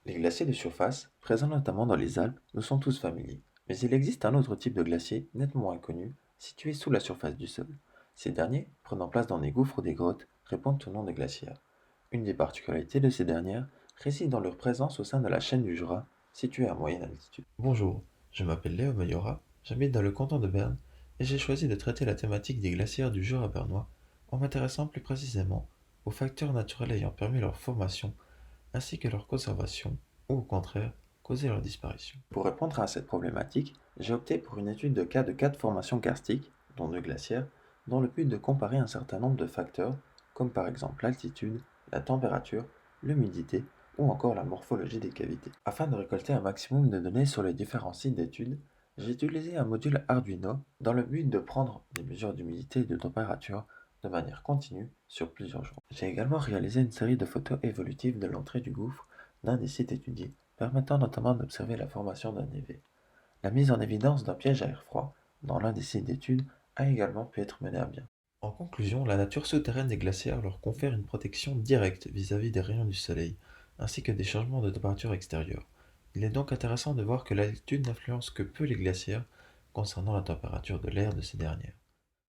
Les glaciers de surface, présents notamment dans les Alpes, nous sont tous familiers. Mais il existe un autre type de glacier, nettement inconnu, situé sous la surface du sol. Ces derniers, prenant place dans des gouffres ou des grottes, répondent au nom de glaciaires. Une des particularités de ces dernières réside dans leur présence au sein de la chaîne du Jura, située à moyenne altitude. Bonjour, je m'appelle Léo Mayora, j'habite dans le canton de Berne, et j'ai choisi de traiter la thématique des glaciaires du Jura bernois en m'intéressant plus précisément aux facteurs naturels ayant permis leur formation ainsi que leur conservation, ou au contraire, causer leur disparition. Pour répondre à cette problématique, j'ai opté pour une étude de cas de 4 formations karstiques, dont 2 glaciaires, dans le but de comparer un certain nombre de facteurs, comme par exemple l'altitude, la température, l'humidité ou encore la morphologie des cavités. Afin de récolter un maximum de données sur les différents sites d'études, j'ai utilisé un module Arduino dans le but de prendre des mesures d'humidité et de température de manière continue sur plusieurs jours. J'ai également réalisé une série de photos évolutives de l'entrée du gouffre d'un des sites étudiés, permettant notamment d'observer la formation d'un névé. La mise en évidence d'un piège à air froid dans l'un des sites d'études a également pu être menée à bien. En conclusion, la nature souterraine des glaciaires leur confère une protection directe vis-à-vis des rayons du soleil, ainsi que des changements de température extérieure. Il est donc intéressant de voir que l'altitude n'influence que peu les glaciaires concernant la température de l'air de ces dernières.